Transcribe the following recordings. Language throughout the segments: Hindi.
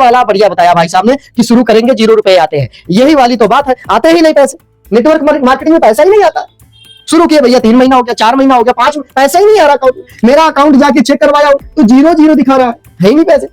वाला बढ़िया बताया भाई साहब ने कि शुरू करेंगे 0 रुपए आते हैं। यही वाली तो बात है, आते ही नहीं पैसे। नेटवर्क मार्केटिंग में पैसा ही नहीं आता। शुरू किए भैया 3 महीना हो गया, 4 महीना हो गया, 5 पैसा ही नहीं आ रहा अकाउंट। मेरा अकाउंट जाके चेक करवाया तो 0 दिखा रहा है ही नहीं पैसे।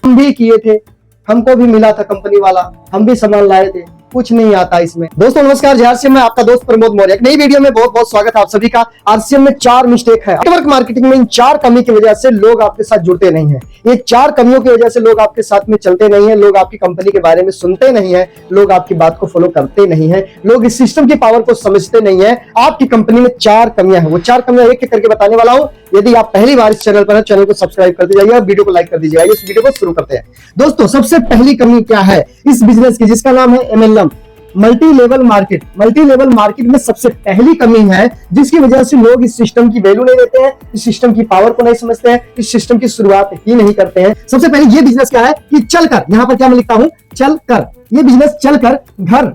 हम भी किए थे, हमको भी मिला था कंपनी वाला, हम भी सामान लाए थे, कुछ नहीं आता इसमें। दोस्तों नमस्कार, आरसीएम में आपका दोस्त प्रमोद मौर्य। एक नई वीडियो में बहुत बहुत स्वागत है आप सभी का। आरसीएम में 4 मिस्टेक है नेटवर्क मार्केटिंग में। इन 4 कमी की वजह से लोग आपके साथ जुड़ते नहीं है। ये 4 कमियों की वजह से लोग आपके साथ में चलते नहीं है, लोग आपकी कंपनी के बारे में सुनते नहीं है, लोग आपकी बात को फॉलो करते नहीं है, लोग इस सिस्टम की पावर को समझते नहीं है। आपकी कंपनी में 4 कमियां हैं, वो 4 कमियां एक एक करके बताने वाला हूं। यदि आप पहली बार इस चैनल पर हैं, चैनल को सब्सक्राइब कर दीजिएगा, वीडियो को लाइक कर दीजिएगा। इस वीडियो को शुरू करते हैं। दोस्तों सबसे पहली कमी क्या है इस बिजनेस की, जिसका नाम है MLM, multi level market. Multi level market में सबसे पहली कमी है जिसकी वजह से लोग इस सिस्टम की वैल्यू नहीं देते हैं, इस सिस्टम की पावर को नहीं समझते हैं, इस सिस्टम की शुरुआत ही नहीं करते हैं। सबसे पहले ये बिजनेस क्या है कि चलकर, यहां पर क्या मैं लिखता हूं, चलकर। ये बिजनेस चलकर घर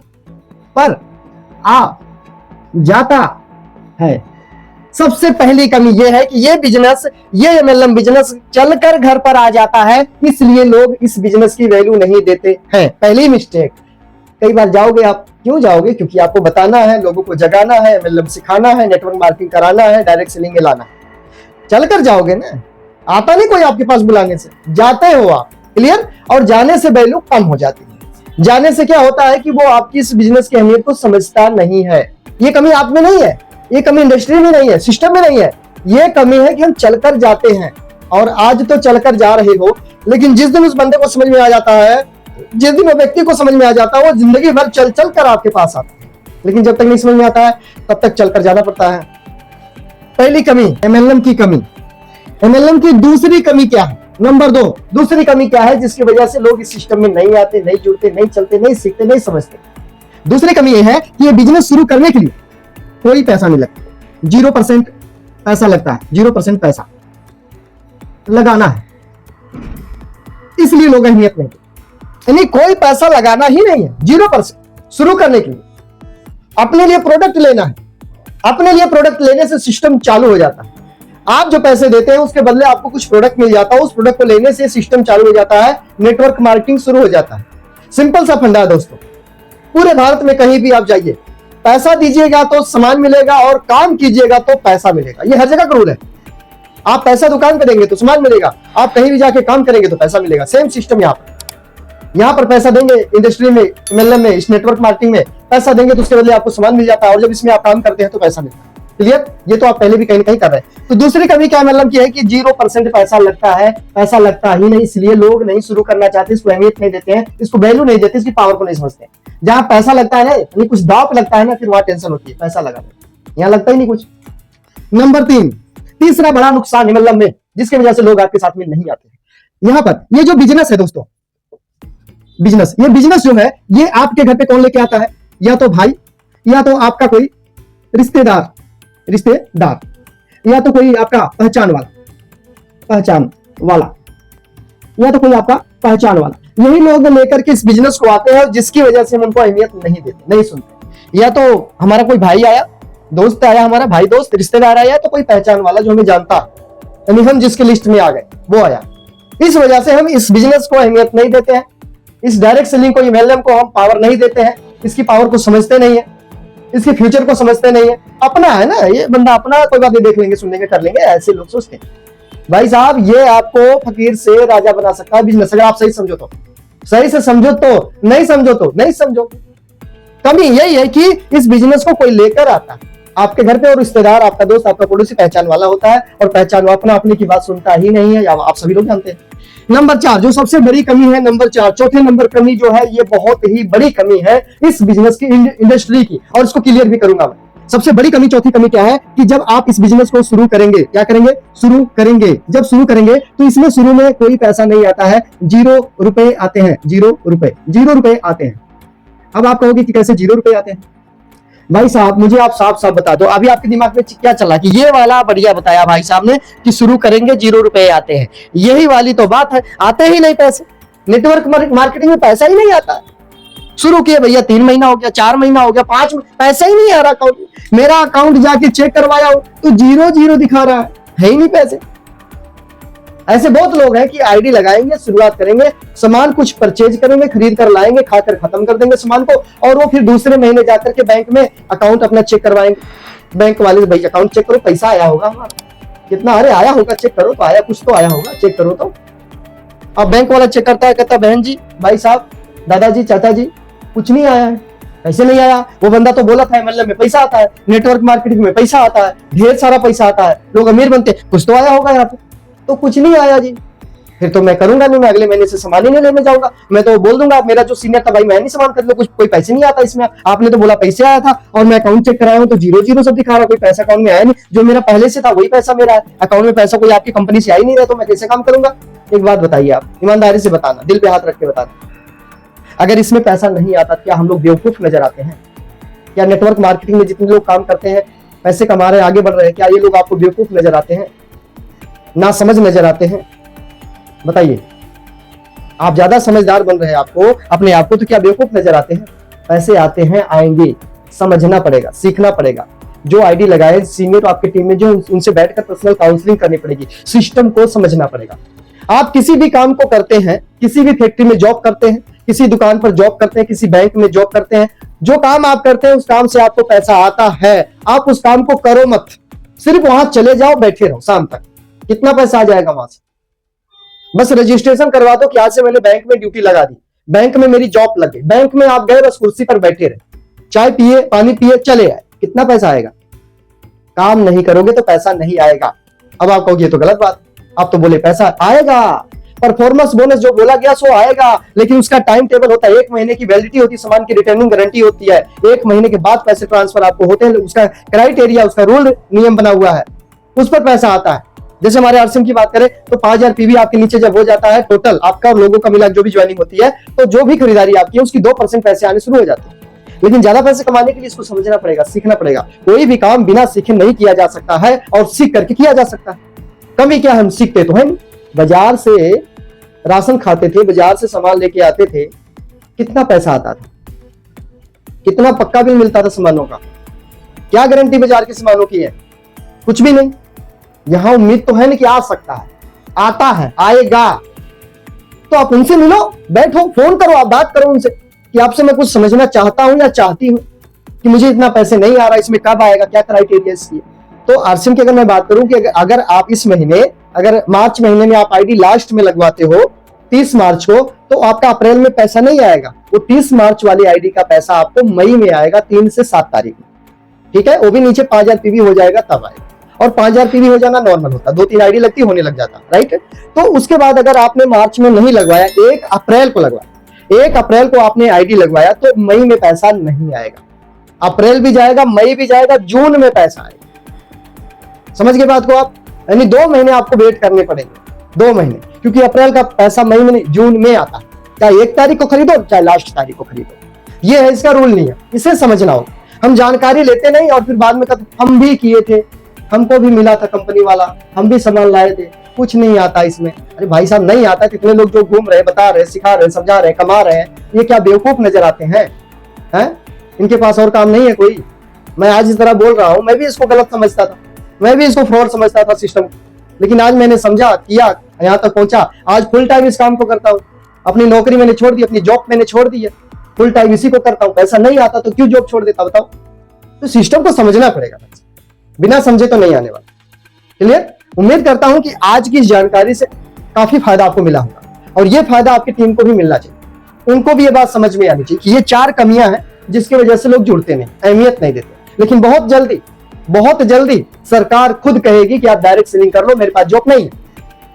पर आ जाता है। सबसे पहली कमी यह है कि ये बिजनेस, ये एमएलएम बिजनेस चलकर घर पर आ जाता है, इसलिए लोग इस बिजनेस की वैल्यू नहीं देते हैं। पहली मिस्टेक। कई बार जाओगे आप, क्यों जाओगे? क्योंकि आपको बताना है, लोगों को जगाना है, एमएलएम सिखाना है, नेटवर्क मार्केटिंग कराना है, डायरेक्ट सेलिंग में लाना है। चलकर जाओगे ना, आता नहीं कोई आपके पास बुलाने से, जाते हो आप। क्लियर? और जाने से वैल्यू कम हो जाती है। जाने से क्या होता है कि वो आपकी इस बिजनेस की अहमियत को समझता नहीं है। ये कमी आप में नहीं है, ये कमी इंडस्ट्री में नहीं है, सिस्टम में नहीं है। ये कमी है कि हम चलकर जाते हैं। और आज तो चलकर जा रहे हो, लेकिन जिस दिन उस बंदे को समझ में आ जाता है, जिस दिन वो व्यक्ति को समझ में आ जाता है, वो जिंदगी भर चल चल कर आपके पास आता है। लेकिन जब तक नहीं समझ में आता है तब तक चलकर जाना पड़ता है। पहली कमी एमएलएम की कमी। एमएलएम की दूसरी कमी क्या है? नंबर 2, दूसरी कमी क्या है जिसकी वजह से लोग इस सिस्टम में नहीं आते, नहीं जुड़ते, नहीं चलते, नहीं सीखते, नहीं समझते? दूसरी कमी यह है कि ये बिजनेस शुरू करने के लिए कोई पैसा नहीं लगता। 0% पैसा लगता है, 0% पैसा लगाना है, इसलिए लोग अहमियत नहीं देते। यानी कोई पैसा लगाना ही नहीं है, 0% शुरू करने के लिए। अपने लिए प्रोडक्ट लेना है, अपने लिए प्रोडक्ट लेने से सिस्टम चालू हो जाता है। आप जो पैसे देते हैं उसके बदले आपको कुछ प्रोडक्ट मिल जाता है, उस प्रोडक्ट को लेने से सिस्टम चालू हो जाता है, नेटवर्क मार्केटिंग शुरू हो जाता है। सिंपल सा फंडा है दोस्तों। पूरे भारत में कहीं भी आप जाइए, पैसा दीजिएगा तो सामान मिलेगा, और काम कीजिएगा तो पैसा मिलेगा। ये हर जगह का रूल है। आप पैसा दुकान पे देंगे तो सामान मिलेगा, आप कहीं भी जाके काम करेंगे तो पैसा मिलेगा। सेम सिस्टम यहाँ पर पैसा देंगे इंडस्ट्री में, एमएलएम में, इस नेटवर्क मार्केटिंग में पैसा देंगे तो उसके बदले आपको सामान मिल जाता है, और जब इसमें आप काम करते हैं तो पैसा मिलता है। क्लियर? ये तो आप पहले भी कहीं ना कहीं कर रहे हैं। तो दूसरी कमी क्या एमएलएम की है कि 0% पैसा लगता है, पैसा लगता ही नहीं, इसलिए लोग नहीं शुरू करना चाहते, इसको अहमियत नहीं देते हैं, इसको वैल्यू नहीं देते, इसकी पावर को नहीं समझते। जहां पैसा लगता है ना, कुछ दाव पे लगता है ना, फिर वहां टेंशन होती है। पैसा लगा, यहाँ लगता ही नहीं कुछ। नंबर 3, तीसरा बड़ा नुकसान एमएलएम में जिसकी वजह से लोग आपके साथ में नहीं आते हैं। यहाँ पर ये जो बिजनेस है दोस्तों, बिजनेस, ये बिजनेस जो है ये आपके घर पे कौन लेके आता है? या तो भाई, या तो आपका कोई रिश्तेदार, या तो कोई आपका पहचान वाला, या तो कोई आपका पहचान वाला। यही लोग लेकर के इस बिजनेस को आते हैं, जिसकी वजह से हम उनको अहमियत नहीं देते, नहीं सुनते। या तो हमारा कोई भाई आया, दोस्त आया, हमारा भाई दोस्त रिश्तेदार आया, तो कोई पहचान वाला जो हमें जानता, यानी हम जिसके लिस्ट में आ गए वो आया। इस वजह से हम इस बिजनेस को अहमियत नहीं देते हैं, इस डायरेक्ट सेलिंग को, एमएलएम को हम पावर नहीं देते हैं, इसकी पावर को समझते नहीं है, इसके फ्यूचर को समझते नहीं है। अपना है ना, ये बंदा अपना, कोई बात नहीं, देख लेंगे, सुन लेंगे, कर लेंगे, ऐसे लोग सोचते हैं। भाई साहब, ये आपको फकीर से राजा बना सकता है बिजनेस, अगर आप सही समझो तो। सही से समझो तो, नहीं समझो तो नहीं समझो। कमी यही है कि इस बिजनेस को कोई लेकर आता है आपके घर पे, और रिश्तेदार, आपका दोस्त, आपका पड़ोसी पहचान वाला होता है, और पहचान अपना अपने की बात सुनता ही नहीं है, आप सभी लोग जानते हैं। नंबर 4 जो सबसे बड़ी कमी है, नंबर 4, चौथे नंबर कमी जो है, ये बहुत ही बड़ी कमी है इस बिजनेस की, इंडस्ट्री की, और इसको क्लियर भी करूंगा मैं। सबसे बड़ी कमी, चौथी कमी क्या है कि जब आप इस बिजनेस को शुरू करेंगे, क्या करेंगे? शुरू करेंगे। जब शुरू करेंगे तो इसमें शुरू में कोई पैसा नहीं आता है, 0 रुपए आते हैं, 0 रुपए आते हैं। अब आप कहोगे कि कैसे 0 रुपए आते हैं? भाई साहब, मुझे आप साफ साफ बता दो, अभी आपके दिमाग में क्या चला कि ये वाला बढ़िया बताया भाई साहब ने कि शुरू करेंगे 0 रुपए आते हैं। यही वाली तो बात है, आते ही नहीं पैसे। नेटवर्क मार्केटिंग में पैसा ही नहीं आता। शुरू किए भैया 3 महीना हो गया, 4 महीना हो गया, 5 पैसा ही नहीं आ रहा अकाउंट। मेरा अकाउंट जाके चेक करवाया तो 0 दिखा रहा है ही नहीं पैसे। ऐसे बहुत लोग हैं कि आईडी लगाएंगे, शुरुआत करेंगे, सामान कुछ परचेज करेंगे, खरीद कर लाएंगे, खाकर खत्म कर देंगे सामान को, और वो फिर दूसरे महीने जाकर के बैंक में अकाउंट अपना चेक करवाएंगे। बैंक वाले से भाई अकाउंट चेक करो, पैसा आया होगा हमारा कितना, अरे आया होगा, चेक करो तो, आया कुछ तो आया होगा, चेक करो तो। अब बैंक वाला चेक करता है, कहता बहन जी, भाई साहब, दादाजी, चाचा जी, कुछ नहीं आया है, पैसे नहीं आया। वो बंदा तो बोला था मतलब में पैसा आता है, नेटवर्क मार्केटिंग में पैसा आता है, ढेर सारा पैसा आता है, लोग अमीर बनते हैं, कुछ तो आया होगा यहाँ पे, तो कुछ नहीं आया जी। फिर तो मैं करूंगा नहीं, मैं अगले महीने से सामान ही नहीं लेने जाऊंगा, मैं तो बोल दूंगा मेरा जो सीनियर था, भाई मैं नहीं सामान खरीद लो, कुछ कोई पैसे नहीं आता इसमें, आपने तो बोला पैसे आया था और मैं अकाउंट चेक कराया हूं तो 0 सब दिखा रहा, कोई पैसा अकाउंट में आया नहीं, जो मेरा पहले से था वही पैसा मेरा है, अकाउंट में पैसा कोई आपकी कंपनी से आ ही नहीं रहा, तो मैं कैसे काम करूंगा? एक बात बताइए, आप ईमानदारी से बताना, दिल पे हाथ रख के बताना, अगर इसमें पैसा नहीं आता क्या हम लोग बेवकूफ नजर आते हैं? क्या नेटवर्क मार्केटिंग में जितने लोग काम करते हैं, पैसे कमा रहे हैं, आगे बढ़ रहे हैं, क्या ये लोग आपको बेवकूफ नजर आते हैं, ना समझ नजर आते हैं? बताइए, आप ज्यादा समझदार बन रहे हैं आपको अपने आप को, तो क्या बेवकूफ नजर आते हैं? पैसे आते हैं, आएंगे, समझना पड़ेगा, सीखना पड़ेगा। जो आईडी लगाए सीनियर आपके टीम में, जो उनसे बैठकर पर्सनल काउंसलिंग करनी पड़ेगी, सिस्टम को समझना पड़ेगा। आप किसी भी काम को करते हैं, किसी भी फैक्ट्री में जॉब करते हैं, किसी दुकान पर जॉब करते हैं, किसी बैंक में जॉब करते हैं, जो काम आप करते हैं उस काम से आपको पैसा आता है, आप उस काम को करो मत, सिर्फ वहां चले जाओ, बैठे रहो शाम तक, कितना पैसा आ जाएगा वहां से? बस रजिस्ट्रेशन करवा दो कि आज से मैंने बैंक में ड्यूटी लगा दी, बैंक में मेरी जॉब लग गई, बैंक में आप गए, बस कुर्सी पर बैठे रहे, चाय पिए, पानी पिए, चले आए, कितना पैसा आएगा? काम नहीं करोगे तो पैसा नहीं आएगा। अब आप कहोगे तो गलत बात, आप तो बोले पैसा आएगा, परफॉर्मेंस बोनस जो बोला गया सो आएगा, लेकिन उसका टाइम टेबल होता है, 1 महीने की वैलिडिटी होती है, सामान की रिटर्निंग गारंटी होती है, 1 महीने के बाद पैसे ट्रांसफर आपको होते हैं, उसका क्राइटेरिया, उसका रूल नियम बना हुआ है, उस पर पैसा आता है। जैसे हमारे आरसीएम की बात करें तो 5000 पीवी आपके नीचे जब हो जाता है, टोटल आपका और लोगों का मिला जो भी ज्वाइनिंग होती है, तो जो भी खरीदारी आपकी है उसकी 2% पैसे आने शुरू हो जाते हैं। लेकिन ज्यादा पैसे कमाने के लिए इसको समझना पड़ेगा, सीखना पड़ेगा। कोई भी काम बिना सीखे नहीं किया जा सकता है, और सीख करके किया जा सकता है। कमी क्या, हम सीखते तो है। बाजार से राशन खाते थे, बाजार से सामान लेके आते थे, कितना पैसा आता था, कितना पक्का बिल मिलता था सामानों का, क्या गारंटी बाजार के सामानों की है? कुछ भी नहीं। यहां उम्मीद तो है नहीं कि आ सकता है, आता है, आएगा, तो आप उनसे मिलो, बैठो, फोन करो, आप बात करो उनसे कि आपसे मैं कुछ समझना चाहता हूं या चाहती हूं कि मुझे इतना पैसे नहीं आ रहा, इसमें कब आएगा, क्या क्राइटेरिया इसकी। तो आरसीएम की अगर मैं बात करूं कि अगर आप इस महीने, अगर मार्च महीने में आप आईडी लास्ट में लगवाते हो 30 मार्च को, तो आपका अप्रैल में पैसा नहीं आएगा, वो 30 मार्च वाली आईडी का पैसा आपको मई में आएगा, 3 से 7 तारीख में, ठीक है? वो भी नीचे 5000 पीवी हो जाएगा तब आएगा, और 5000 पीवी हो जाना नॉर्मल होता, 2-3 आईडी लगती होने लग जाता, राइट? तो उसके बाद अगर आपने मार्च में नहीं लगवाया, 1 अप्रैल को लगवाया, 1 अप्रैल को आपने आईडी लगवाया, तो मई में पैसा नहीं आएगा, अप्रैल भी जाएगा, मई भी जाएगा, जून में पैसा आएगा। समझ गए बात को आप? यानी 2 महीने आपको वेट करने पड़ेंगे, 2 महीने, क्योंकि अप्रैल का पैसा मई में नहीं, जून में आता है, चाहे 1 तारीख को खरीदो चाहे लास्ट तारीख को खरीदो, ये है, इसका रूल नहीं है, इसे समझना हो। हम जानकारी लेते नहीं और फिर बाद में कहते हम भी किए थे, हमको भी मिला था कंपनी वाला, हम भी सामान लाए थे, कुछ नहीं आता इसमें। अरे भाई साहब, नहीं आता, कितने लोग जो घूम रहे, बता रहे, सिखा रहे, समझा रहे, कमा रहे हैं, ये क्या बेवकूफ नजर आते हैं? इनके पास और काम नहीं है कोई? मैं आज इस तरह बोल रहा हूं, मैं भी इसको गलत समझता था, मैं भी इसको फ्रॉड समझता था सिस्टम, लेकिन आज मैंने समझा, किया, यहां तक पहुंचा, आज फुल टाइम इस काम को करता हूं। अपनी नौकरी मैंने छोड़ दी, अपनी जॉब मैंने छोड़ दी है, फुल टाइम इसी को करता हूं। पैसा नहीं आता तो क्यों जॉब छोड़ देता, बताओ? तो सिस्टम को समझना पड़ेगा, बिना समझे तो नहीं आने वाला। क्लियर? उम्मीद करता हूं कि आज की इस जानकारी से काफी फायदा आपको मिला होगा, और ये फायदा आपकी टीम को भी मिलना चाहिए, उनको भी ये बात समझ में आनी चाहिए कि ये 4 कमियां हैं जिसकी वजह से लोग जुड़ते नहीं, अहमियत नहीं देते। लेकिन बहुत जल्दी सरकार खुद कहेगी कि आप डायरेक्ट सेलिंग कर लो, मेरे पास जॉब नहीं है।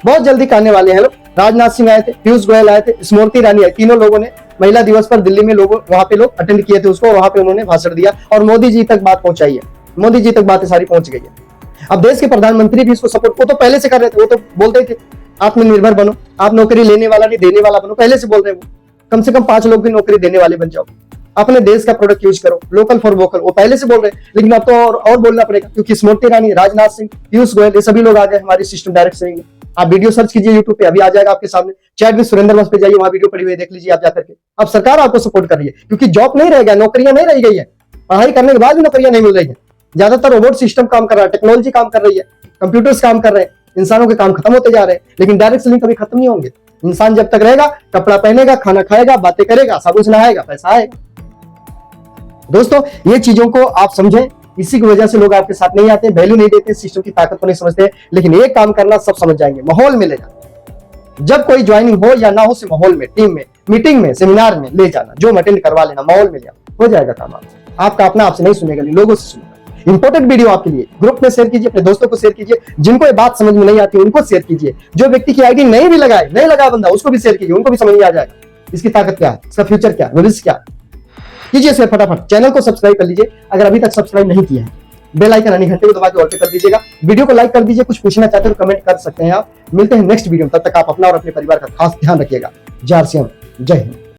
बहुत जल्दी कहने वाले हैं लोग। राजनाथ सिंह आए थे, पीयूष गोयल आए थे, स्मृति ईरानी आए, तीनों लोगों ने महिला दिवस पर दिल्ली में लोगों वहां पे लोग अटेंड किए थे उसको, वहां पे उन्होंने भाषण दिया और मोदी जी तक बात पहुंचाई है, मोदी जी तक बातें सारी पहुंच गई है। अब देश के प्रधानमंत्री भी इसको सपोर्ट, वो तो पहले से कर रहे थे, वो तो बोलते थे आत्मनिर्भर बनो, आप नौकरी लेने वाला नहीं देने वाला बनो, पहले से बोल रहे हैं वो, कम से कम 5 लोग की नौकरी देने वाले बन जाओ, अपने देश का प्रोडक्ट यूज करो, लोकल फॉर वोकल, वो पहले से बोल रहे हैं। लेकिन अब तो और बोलना पड़ेगा, क्योंकि स्मृति ईरानी, राजनाथ सिंह, पीयूष गोयल, ये सभी लोग आ गए हमारी सिस्टम डायरेक्ट सेलिंग में। आप वीडियो सर्च कीजिए यूट्यूब पे, अभी आ जाएगा आपके सामने, चैट विद सुरेंद्र बस पे जाइए, वहां वीडियो पड़ी हुई है, देख लीजिए आप जाकर के। अब सरकार आपको सपोर्ट कर रही है, क्योंकि जॉब नहीं रह गया, नौकरियां नहीं रह गई है, पढ़ाई करने के बाद भी नौकरियां नहीं मिल रही है। ज्यादातर रोबोट सिस्टम काम कर रहा है, टेक्नोलॉजी काम कर रही है, कंप्यूटर्स काम कर रहे हैं, इंसानों के काम खत्म होते जा रहे हैं, लेकिन डायरेक्ट सेलिंग कभी खत्म नहीं होंगे। इंसान जब तक रहेगा, कपड़ा पहनेगा, खाना खाएगा, बातें करेगा, साबुन नहाएगा, पैसा आएगा। दोस्तों ये चीजों को आप समझें, इसी की वजह से लोग आपके साथ नहीं आते, वैल्यू नहीं देते, सिस्टम की ताकत को नहीं समझते। लेकिन एक काम करना सब समझ जाएंगे, माहौल में ले जाना। जब कोई ज्वाइनिंग हो या ना हो, माहौल में, टीम में, मीटिंग में, सेमिनार में ले जाना, जो अटेंड करवा लेना, माहौल में ले आना, हो जाएगा काम। आपका अपना आपसे नहीं सुनेगा, लोगों से सुनेगा। इंपॉर्टेंट वीडियो आपके लिए ग्रुप में शेयर कीजिए, अपने दोस्तों को शेयर कीजिए, जिनको ये बात समझ में नहीं आती उनको शेयर कीजिए। जो व्यक्ति की आईडी नहीं भी लगाए, नहीं लगा बंदा, उसको भी शेयर कीजिए, उनको भी समझ में आ जाएगा इसकी ताकत क्या है, इसका फ्यूचर क्या है, भविष्य क्या है। कीजिए शेयर फटाफट। चैनल को सब्सक्राइब कर लीजिए अगर अभी तक सब्सक्राइब नहीं किया है। बेल आइकन यानी घंटे को दबा के ऑल पे कर दीजिएगा। वीडियो को लाइक कर दीजिए। कुछ पूछना चाहते हो तो कमेंट कर सकते हैं आप। मिलते हैं नेक्स्ट वीडियो में, तब तक आप अपना और अपने परिवार का खास ध्यान रखिएगा। जय श्री राम, जय हिंद।